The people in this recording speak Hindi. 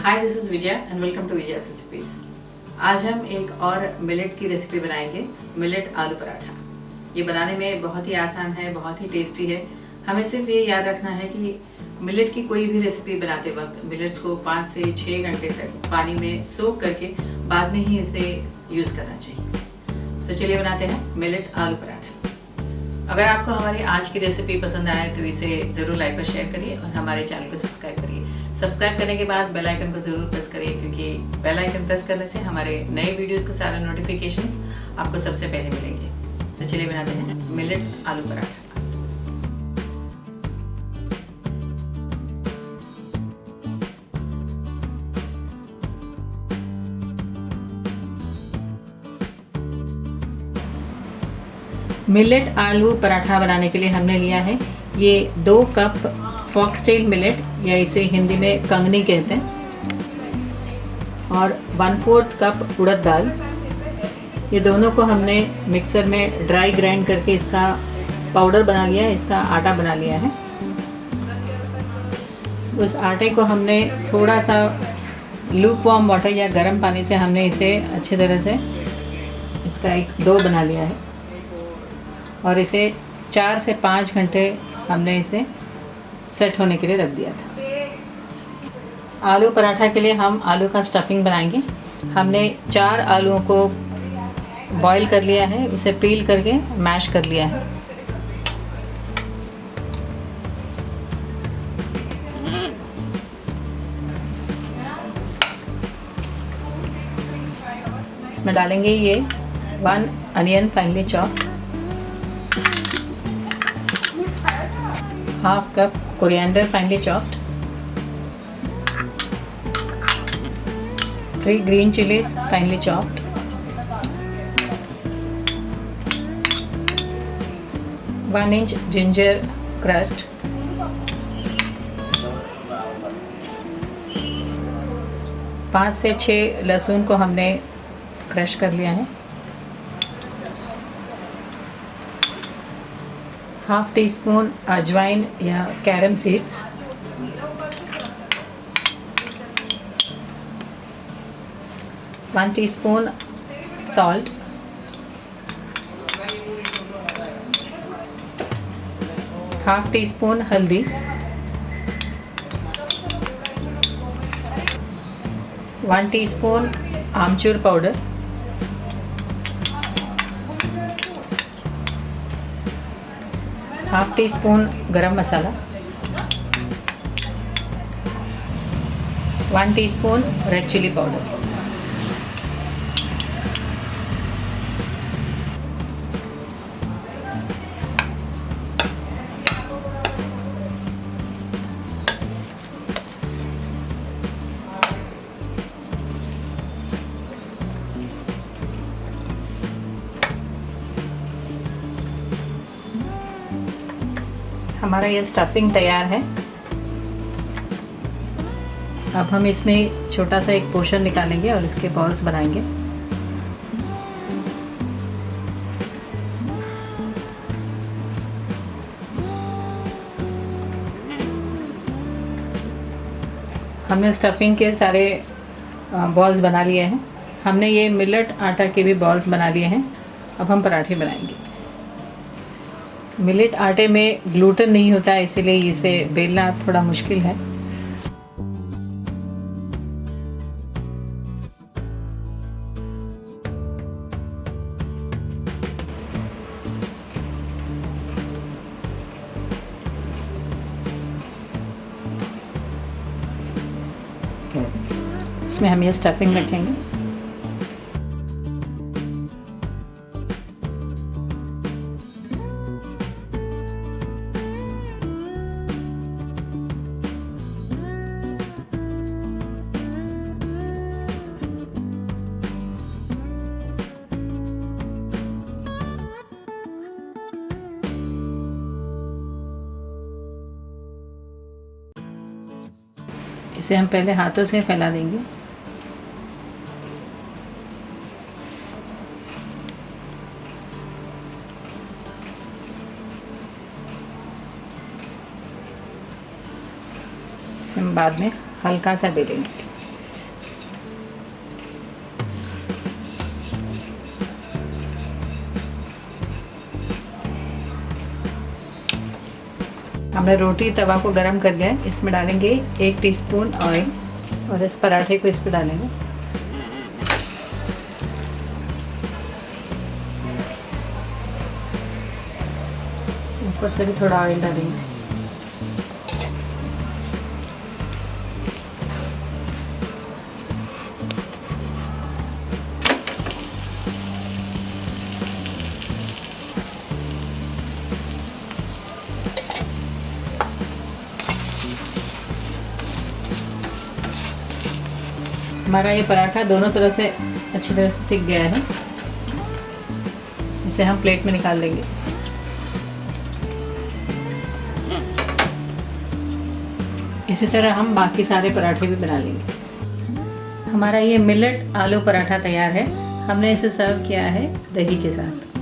Hi, this is Vijay and welcome to Vijay recipes. आज हम एक और मिलेट की रेसिपी बनाएंगे, मिलेट आलू पराठा। ये बनाने में बहुत ही आसान है, बहुत ही टेस्टी है। हमें सिर्फ ये याद रखना है कि मिलेट की कोई भी रेसिपी बनाते वक्त मिलेट्स को 5 से 6 घंटे तक पानी में सोक करके बाद में ही उसे यूज़ करना चाहिए। तो चलिए बनाते हैं मिलेट आलू पराठा। अगर आपको हमारी आज की रेसिपी पसंद आए तो इसे ज़रूर लाइक और शेयर करिए और हमारे चैनल को सब्सक्राइब करिए। सब्सक्राइब करने के बाद बेल आइकन को ज़रूर प्रेस करिए, क्योंकि बेल आइकन प्रेस करने से हमारे नए वीडियोस के सारे नोटिफिकेशंस आपको सबसे पहले मिलेंगे। तो चलिए बनाते हैं मिलेट आलू पराठा। मिलेट आलू पराठा बनाने के लिए हमने लिया है ये 2 कप फॉक्सटेल मिलेट, या इसे हिंदी में कंगनी कहते हैं, और 1/4 कप उड़द दाल। ये दोनों को हमने मिक्सर में ड्राई ग्राइंड करके इसका पाउडर बना लिया है, इसका आटा बना लिया है। उस आटे को हमने थोड़ा सा लूक वार्म वाटर या गर्म पानी से हमने इसे अच्छी तरह से इसका एक डो बना लिया है, और इसे 4 से 5 घंटे हमने इसे सेट होने के लिए रख दिया था। आलू पराठा के लिए हम आलू का स्टफिंग बनाएंगे। हमने 4 आलूओं को बॉईल कर लिया है, उसे पील करके मैश कर लिया है। इसमें डालेंगे ये 1 onion finally chopped, 1/2 cup coriander finely chopped, 3 green chilies finely chopped, 1 inch ginger crushed, 5 से 6 लहसुन को हमने क्रश कर लिया है, 1/2 टीस्पून अजवाइन या carom seeds, 1 teaspoon salt, 1/2 teaspoon हल्दी, 1 टीस्पून आमचूर पाउडर, 1/2 टीस्पून गरम मसाला, 1 टीस्पून रेड चिली पाउडर। हमारा ये स्टफिंग तैयार है। अब हम इसमें छोटा सा एक पोर्शन निकालेंगे और इसके बॉल्स बनाएंगे। हमने स्टफिंग के सारे बॉल्स बना लिए हैं। हमने ये मिलेट आटा के भी बॉल्स बना लिए हैं। अब हम पराठे बनाएंगे। मिलेट आटे में ग्लूटेन नहीं होता है, इसीलिए इसे बेलना थोड़ा मुश्किल है। इसमें हम ये स्टफिंग रखेंगे। इसे हम पहले हाथों से फैला देंगे। इसे हम बाद में हल्का सा बेलेंगे। हमने रोटी तवा को गरम कर लिया है, इसमें डालेंगे 1 टीस्पून ऑयल और इस पराठे को इस पर डालेंगे। ऊपर से भी थोड़ा ऑयल डालेंगे। हमारा ये पराठा दोनों तरह से अच्छी तरह से सिक गया है। इसे हम प्लेट में निकाल लेंगे। इसी तरह हम बाकी सारे पराठे भी बना लेंगे। हमारा ये मिलेट आलू पराठा तैयार है। हमने इसे सर्व किया है दही के साथ।